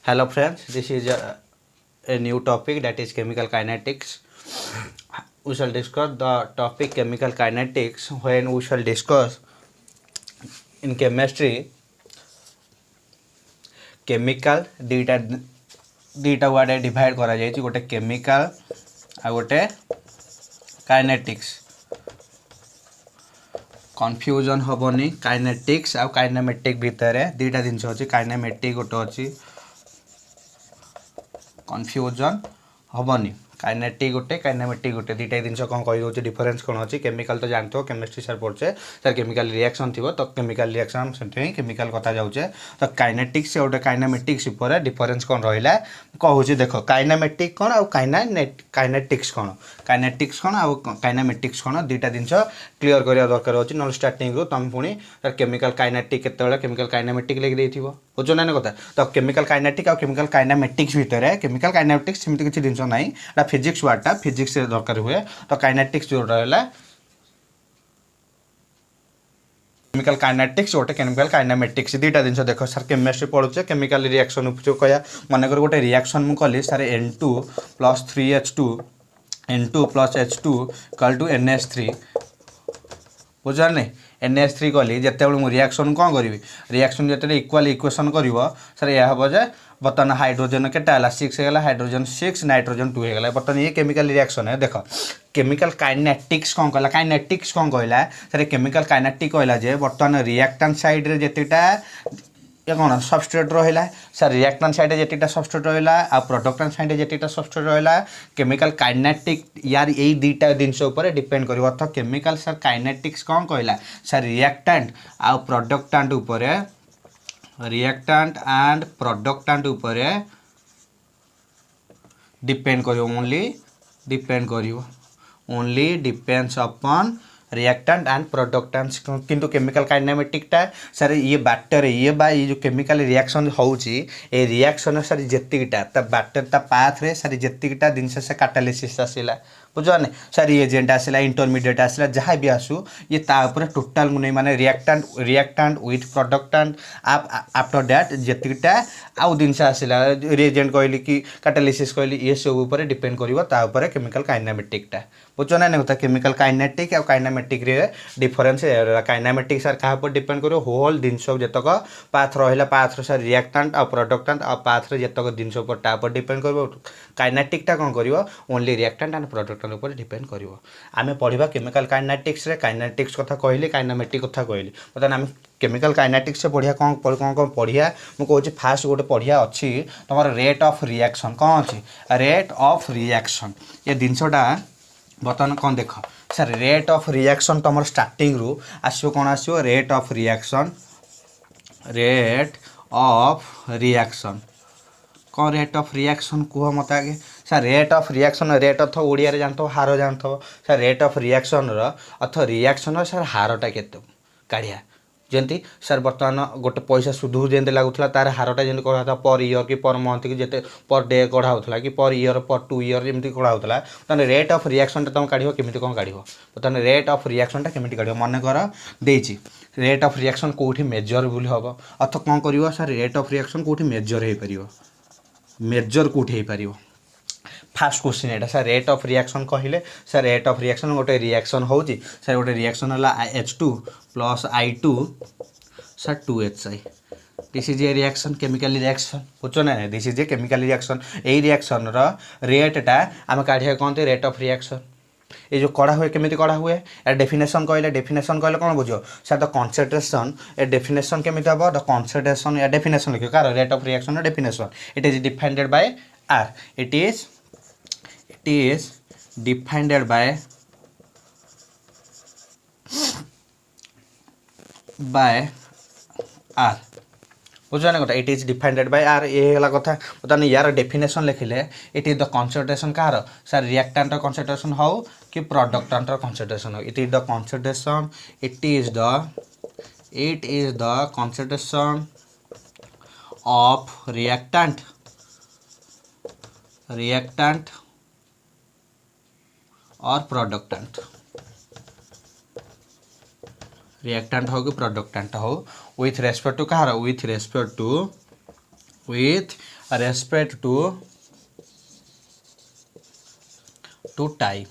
Hello friends, this is a new topic, that is chemical kinetics. We shall discuss the topic chemical kinetics when we shall discuss in chemistry chemical दुईटा word divide करा जायछि गोटे chemical आ गोटे kinetics confusion हेनी kinetics आ kinematic भितर दुईटा जिनस अच्छी kinematic गोटे अच्छी कन्फ्यूजन हेनी काइनेटिक गोटे काइनेमेटिक गोटे दुईटा जिनस कौन कही डिफरेन्स कौन अच्छी केमिकल तो जानते हो केमिस्ट्री सर पढ़े सर केमिकल रिएक्शन थी तो केमिकल रिएक्शन से केमिकल कथा जाऊे तो काइनेटिक्स गोटे काइनेमेटिक्स डिफरेन्स कौन रहा कहूँ देख काइनेमेटिक कौन आउ काइनेटिक्स कौन आउ काइनेमेटिक्स कौन दुईटा जिनस क्लीयर करा दरकार अच्छी ना स्टार्टिंग रू तुम पुणी केमिकल काइनेटिक केत केमिकल काइनेमेटिक लिखि बुझ ना कथा तो केमिकल काइनेटिक आउ केमिकल काइनेमेटिक्स भितर केमिकल काइनेमेटिक्स सेमती किसी जिनस ना फिजिक्स वार्डटा फिजिक्स दरकार हुए तो काइनेटिक्स जो रहा केमिकल काइनेटिक्स गोटे केमिकल काइनेमेटिक्स दुईटा जिनस देख सर केमिस्ट्री पढ़ुचे केमिकल रिएक्शन जो कह मनकर गोटे रिएक्शन मुझे कली sir N2 + 3H2 N2 + H2 = NH3 बुझार नहीं NH3 कली जिते मुझे रिएक्शन कौन करी रिएक्शन जिते इक्वाल इक्वेशन कर सर यह हम जे बर्तमान हाइड्रोजन के 6 है हाइड्रोजन 6 नाइट्रोजन 2 है बर्तमान ये केमिकल रिएक्शन है देख केमिकल काइनेटिक्स कौन कहला काइनेटिक्स कौन कहला सर केमिकल काइनेटिक कहला जे बर्तमान रिएक्टेंट साइड रे जेतिटा ये कौन सबस्ट्रेट रहा सर रिएक्टेंट साइड जेतिटा सबस्ट्रेट रहा आ प्रोडक्टेंट साइड जेतिटा सबस्ट्रेट रहा केमिकल काइनेटिक यार यही दुईटा जिनस डिपेंड कर अर्थ केमिकल सर काइनेटिक्स कौन कहला सर रिएक्टेंट आ प्रोडक्टेंट उपर रिएक्टेंट एंड प्रोडक्टेंट उपर डिपेंड कर only depends upon reactant and प्रोडक्टेंट्स किंतु केमिकल काइनेमेटिकटा सर ये बाटर ये जो केमिकल रिएक्शन होउची ए रिएक्शन सर जेतिकटा ता बाटर ता पाथ रे सर जेतिकटा जिनस से कैटालिसिस आसिला बुझाने सर ये एजेंट आसिला इंटरमीडिएट आसिला जहाँ भी आसू ये तापर टोटाल मुने माने रिएक्टेंट विथ प्रोडक्टेंट आफ्टर दैट जेतिकटा आउ जिनस आसिला रिएजेंट कहली कि कैटालिसिस कहली ये सब ऊपर डिपेंड करिवो ता ऊपर केमिकल काइनेमेटिकटा बुझना नहीं होता केमिकल काइनेटिक और काइनेमेटिक रे डिफरेंस काइनेमेटिक सर क्या पर डिपेंड करो होल जिनस जतक पाथ रहा पाथ सर रिएक्टेंट और प्रोडक्टेंट और पाथ रे जतक जिनस पर डिपेंड करो काइनेटिकटा कौन कर ओनली रिएक्टेंट एंड प्रोडक्टेंट उपर डिपेंड कर आम पढ़ा केमिकल काइनेटिक्स रे काइनेटिक्स कथा कहली काइनेमेटिक कथा कहली बर्तमान आम केमिकल काइनेटिक्स से पढ़िया कौन कौन पढ़िया मुझे फास्ट गोटे पढ़िया अच्छी तुम रेट ऑफ रिएक्शन कौन अच्छी रेट ऑफ रिएक्शन ये जिनसटा बर्तमान कौन देख सर रेट ऑफ रिएक्शन तुम स्टार्टिंग रू आसो कौन आसो रेट ऑफ रिएक्शन कौन रेट ऑफ रिएक्शन कह मत आगे sir rate of reaction rate अर्थ ओडिया रे जानथो हार जानथो सर रेट ऑफ रिएक्शन अर्थ रिएक्शन सर हारटा केते काढ़िया जमी सर बर्तमान गोटे पैसा सुधु जमी लगुला तार हारटा जमी कढ़ा पर इयर कि पर मंथ कि जिते पर डे कढ़ाऊला कि पर इयर पर 2 इयर जमी कढ़ाऊला तेनाली रेट ऑफ रिएक्शन तुम काढ़ केमी कौन काढ़ बर्तमान रेट ऑफ रिएक्शन केमी काढ़ मनकर देची रेट ऑफ रिएक्शन कौटी मेजरेबल हम अर्थ कौन कर सर रेट ऑफ रिएक्शन कौटी मेजर हो पार मेजर कौटी हो पार फास्ट क्वेश्चन एटा सर रेट ऑफ रिएक्शन कहले सर रेट ऑफ रिएक्शन गोटे रिएक्शन होची सर गोटे रिएक्शन है H2 + I2 sir 2HI this is a reaction chemical reaction बुझ ना this is a chemical reaction यही रिएक्शन रेटा आम काढ़िया कहते रेट ऑफ रिएक्शन ये जो कड़ा हुए केमी कड़ा हुए यार डेफिनेशन कहले कौन बुझ सर द कॉन्सेंट्रेशन ए डेफिनेशन केमी हम द कॉन्सेंट्रेशन या डेफिनेशन लिखो कार rate of reaction definition it is defined by R it is defined by R बुझाने कथा it is defined by R ये कथा बता यार डेफिनेशन लिखिले इट इज द कॉन्सेंट्रेशन कार सर रिएक्टेंट कॉन्सेंट्रेशन हो कि प्रोडक्टेंट कॉन्सेंट्रेशन हो it is the concentration it is the concentration of reactant और प्रोडक्टेंट रिएक्टेंट हो कि प्रोडक्टेंट हो विथ रेस्पेक्ट टू कहार with respect to with respect to time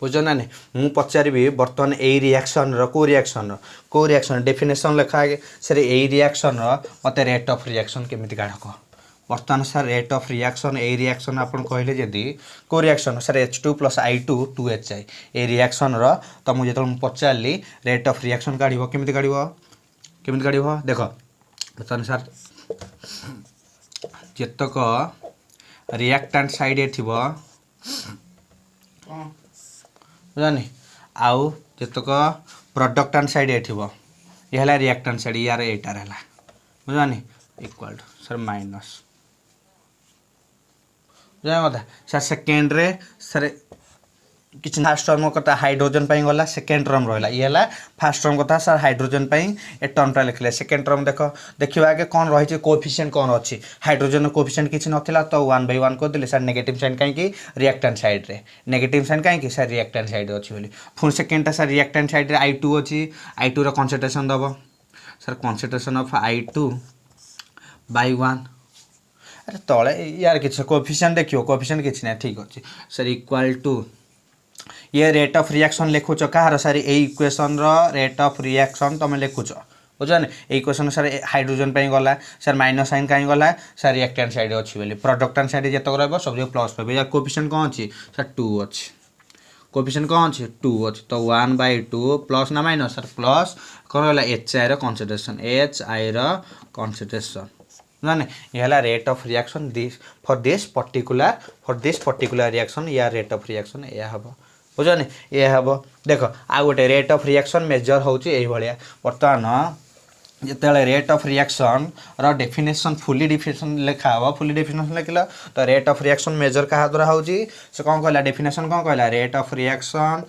बुझ ना नहीं पचारि बर्तमान यही रिएक्शन को रिएक्शन डेफिनेशन लिखा है सर यही रिएक्शन मत रेट ऑफ रिएक्शन केमी काढ़ कह बर्तमान सर रेट ऑफ रिएक्शन यही रिएक्शन आप कहले जदि को reaction sir H2 + I2 2HI ये रिएक्शन तो मुझे जो पचारि रेट ऑफ रिएक्शन काढ़ केमी काढ़ देख बर्तमान सर जितक रिएक्टेंट साइड थी बुझानी आउ जितक प्रोडक्टांट साइड ये थी ये है रिएक्टेंट साइड यार एटार है बुझानी इक्वल टू सर माइनस बुझा कथा सर सेकेंड रे सर किसी फास्ट टर्म कथा हाइड्रोजन पर गला सेकेंड टर्म रहा ये है फास्ट टर्म कथा सर हाइड्रोजन ए टर्मटा लिखले सेकेंड टर्म देखा आगे कौन रही कोएफिशिएंट कौन अच्छी हाइड्रोजन कोएफिशिएंट किसी नाला तो 1/1 करदे सर नेगेटिव साइन कहीं रिएक्टेंट साइड रे नेगेटिव साइन कहीं सर रिएक्टेंट साइड अच्छी बोली पुणी सेकेंडटा सर रिएक्टेंट साइड रे I2 अच्छी I2 कनसेंट्रेशन दब सर कनसेंट्रेशन ऑफ I2/1 अरे तले यार किसी कोएफिशिएंट देखियो कोएफिशिएंट किसी ना ठीक अच्छे सर इक्वल टू ये रेट ऑफ रिएक्शन लिखुच कहार सर ये इक्वेशन रेट ऑफ रिएक्शन तुम लिखुच बुझाने ये इक्वेशन सर हाइड्रोजन पे गला सर माइनस साइन कहीं गला सर रिएक्टेंट साइड अच्छी बोली प्रोडक्टांट साइड जितक रहा सब प्लस पाइबे यार कोएफिशिएंट कौन अच्छी सर 2 अच्छी कोएफिशिएंट कौन अच्छी 2 अच्छी तो 1/2 प्लस ना माइनस सर प्लस कौन गला HI कनसेंट्रेशन कनसेंट्रेशन जाने ये है rate of reaction this for this particular reaction या रेट ऑफ रिएक्शन यह हम बुझानी ये हम देख आ गोटे रेट ऑफ रिएक्शन मेजर होची बर्तमान जिते rate of reaction definition fully definition लिखा हम फुली डेफिनेशन लिखल तो रेट ऑफ रिएक्शन मेजर क्या द्वारा होची से कौन कहला डेफिनेशन कौन कहला rate of reaction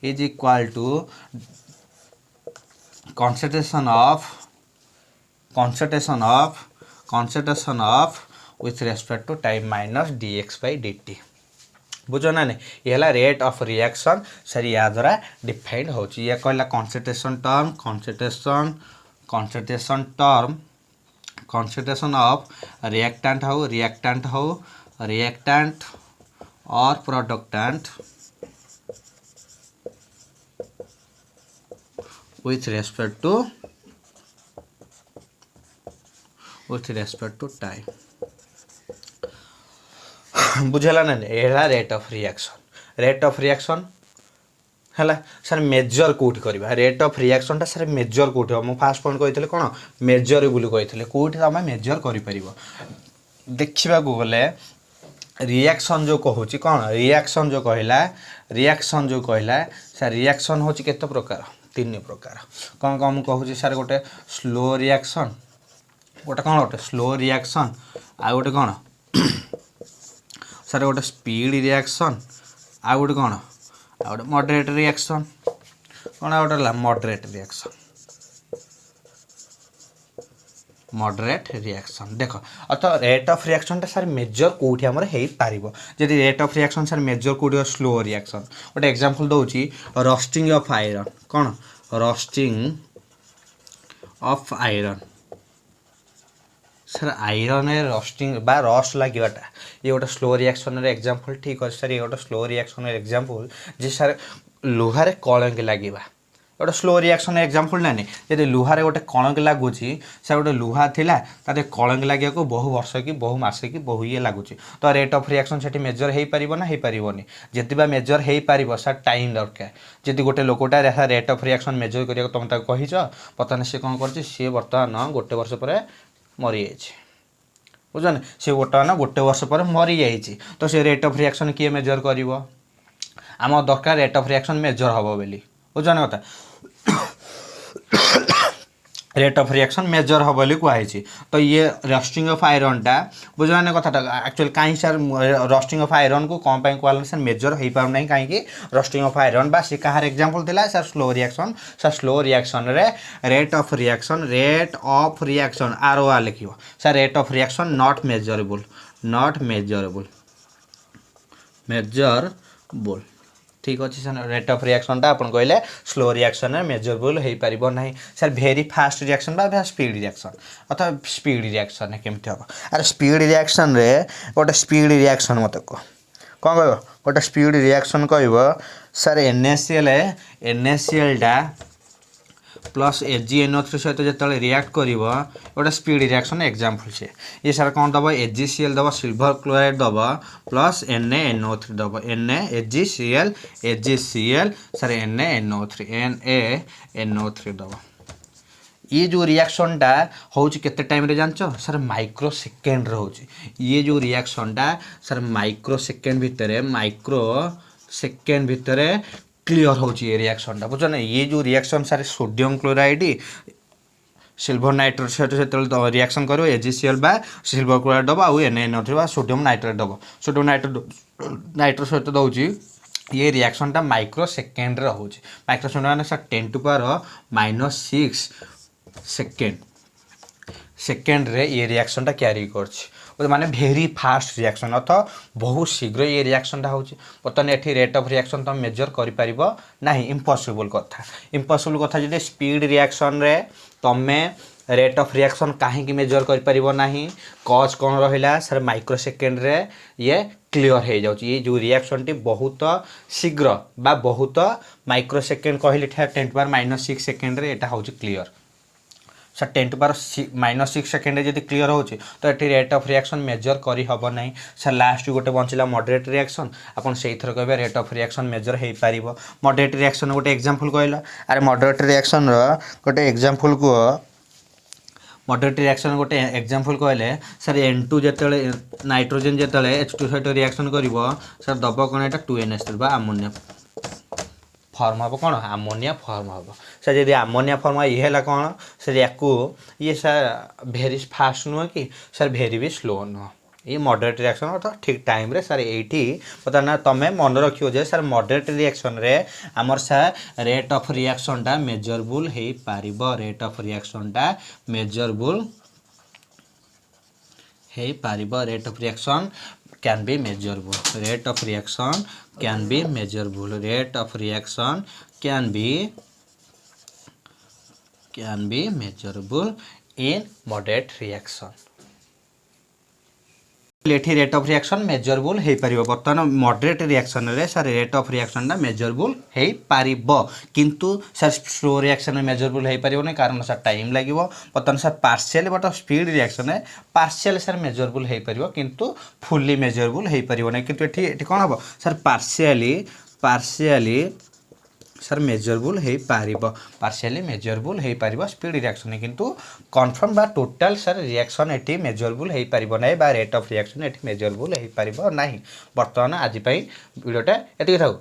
is equal to concentration of with respect to time minus dx/dt बुझो ना नहीं ये है रेट ऑफ रिएक्शन सर या द्वारा डिफाइंड हो ये कहला concentration ऑफ रिएक्टेंट और प्रोडक्टेंट with respect to time बुझेला ना ये रेट ऑफ रिएक्शन है सर मेजर कौट करवा रेट ऑफ रिएक्शन टा सर मेजर कौट हम फास्ट पॉइंट कही कौन मेजरेबल कही कौट आम मेजर कर देखा गले रिएक्शन जो कहूँ कौन रिएक्शन जो कहला सर रिएक्शन हूँ केते प्रकार 3 प्रकार कौन कौन कहूँ सर गोटे स्लो रिएक्शन गोटे कौन गोटे स्लो रिएक्शन आ गोटे कौन सर गोटे स्पीड रिएक्शन आ गोटे कौन आ गोटे मॉडरेट रिएक्शन कौन आ गोटे मॉडरेट रिएक्शन देख अर्थात रेट ऑफ रिएक्शन टा सर मेजर कौटी आमर हो पार जदि rate of reaction sir measure कौटी स्लो रिएक्शन गोटे एग्जांपल दूसरी रस्टिंग ऑफ आयरन कौन rusting of iron sir iron rusting बा रस्ट लगे ये गोटे स्लो रिएक्शन एग्जांपल ठीक अच्छे सर ये गोटे स्लो रिएक्शन एग्जांपल जे सर लुहार कलंक लगे गोटे स्लो रिएक्शन एग्जांपल ना नहीं जब लुहार गोटे कलंक लगुच सर गोटे लुहा थिला तारे कलंक लगे को बहु वर्ष की बहु मास की बहु ये लगुच तो रेट ऑफ रिएक्शन से मेजर हो पार ना हो पारनी जदि बा मेजर हो पार सर टाइम दरकार जदि गोटे लोकटा रेट ऑफ रिएक्शन मेजर करिया तुम कही बर्तमान सी कौन कर सी बर्तमान गोटे वर्ष पर मरी बुझे सी बर्तमान गोटे वर्ष पर मरी जाइए तो सी रेट ऑफ रिएक्शन किए मेजर कर आम दरकार रेट ऑफ रिएक्शन मेजर हम बोली बुझाने कथा रेट ऑफ रिएक्शन मेजर हम बोली कहुई तो ये रस्टिंग ऑफ आयरन टा बुझाने कथा एक्चुअली कहीं सर रस्टिंग ऑफ आयरन को कौन कहला सर मेजर हो पारना कहीं रस्टिंग ऑफ आयरन बा सी कहार एग्जांपल थिला सर स्लो रिएक्शन रे रेट ऑफ रिएक्शन ROR लिखियो sir rate of reaction not measurable ठीक अच्छे सर रेट ऑफ रिएक्शनटा आपन कहले स्लो रिएक्शन मेजरेबल हो पारिबो नहीं सर भेरी फास्ट रिएक्शन बा स्पीड रिएक्शन अथवा स्पीड रिएक्शन केमती हम अरे स्पीड रिएक्शन रे गोटे स्पीड रिएक्शन मत कौन कह गोटे स्पीड रिएक्शन कह सर NaCl टा प्लस AgNO3 सहित जो रिएक्ट कर गोटे स्पीड रिएक्शन एग्जांपल से ये सर कौन दब AgCl दब सिल्वर क्लोराइड दब प्लस NaNO3 दब AgCl सर NaNO3 दब ये जो रिएक्शन टा होची केते टाइम रे जानचो सर माइक्रो सेकेंड रे होची ये जो रिएक्शन टा सर माइक्रो सेकेंड भितर क्लियर होची ये रिएक्शन टा बुझो ना ये जो reaction sir sodium chloride silver nitrate सहित रिएक्शन करो AgCl बा सिल्वर क्लोराइड दब आउ NaNO3 बा सोडियम नाइट्रेट दब सोडियम नाइट्रेट सहित दउची ये रिएक्शन टा माइक्रो सेकेंड रे होची माइक्रो सेकेंड माने सर 10⁻⁻6 सेकेंड रे ये रिएक्शन टा कैरी करछि माने भेरी फास्ट रिएक्शन अथवा बहुत शीघ्र ये रिएक्शन टा होछि बर्तमान एठी रेट ऑफ रिएक्शन तो मेजर करि परिबो नाही इम्पॉसिबल कथा जदि स्पीड रिएक्शन रे तमे रेट ऑफ रिएक्शन काहे की मेजर करि परिबो नाही कॉज कोन रहिला सर माइक्रो सेकेंड रे ये क्लियर हो जाउछि ये जो रिएक्शन टी बहुत शीघ्र बा बहुत माइक्रो सेकेंड कहले 10⁻⁻6 सेकेंड रे एटा होछि क्लियर सर 10⁻⁻6 सेकेंड जब क्लियर होची तो ये रेट ऑफ रिएक्शन मेजर करी हबो नहीं सर लास्ट गोटे बंचला मॉडरेट रिएक्शन अपन से थर कहबे रेट ऑफ रिएक्शन मेजर हो पारिबो मॉडरेट रिएक्शन गोटे एग्जांपल कहला अरे मॉडरेट रिएक्शन रो गोटे एग्जांपल को मॉडरेट रिएक्शन गोटे एग्जांपल कहले सर N2 जेतले नाइट्रोजन जेतले H2 सहित रिएक्शन करिवो सर दबो कोन एटा 2NH3 बा अमोनिया फॉर्म हम कौन अमोनिया फॉर्म हम सर जब अमोनिया फॉर्म ये है कौन सर या ये सर भेरी फास्ट नुह कि सर भेरी भी स्लो नुह ये मॉडरेट रिएक्शन अर्थात ठीक टाइम रे सर एठी पता ना तमे मन रखियो जे सर मॉडरेट रिएक्शन रे हमर सर रेट ऑफ रिएक्शन टा मेजरेबल हे पारिबो रेट ऑफ रिएक्शन टा मेजरेबल हे पारिबो rate of reaction can be measurable rate of reaction can be measurable rate of reaction can be measurable in moderate reaction एठी rate of reaction measurable हे परिबो बर्तमान moderate reaction रे sir rate of reaction दा measurable हे परिबो किंतु sir slow reaction में measurable हे परिबो नै कारण sir time लागिवो बर्तमान sir partial but speed reaction है पार्शियल सर मेजरेबल हे परिबो किंतु फुल्ली मेजरेबल हे परिबो नै किंतु एठी कोन हबो सर पार्शियली सर मेजरेबल हे पारिबो पार्शियली मेजरेबल हे पारिबो स्पीड रिएक्शन किंतु कन्फर्म बा टोटल सर रिएक्शन एठी मेजरेबल हे पारिबो नै बा रेट ऑफ रिएक्शन एठी मेजरेबल हे पारिबो नाही बर्तमान आज पई वीडियोटा एति थाउ।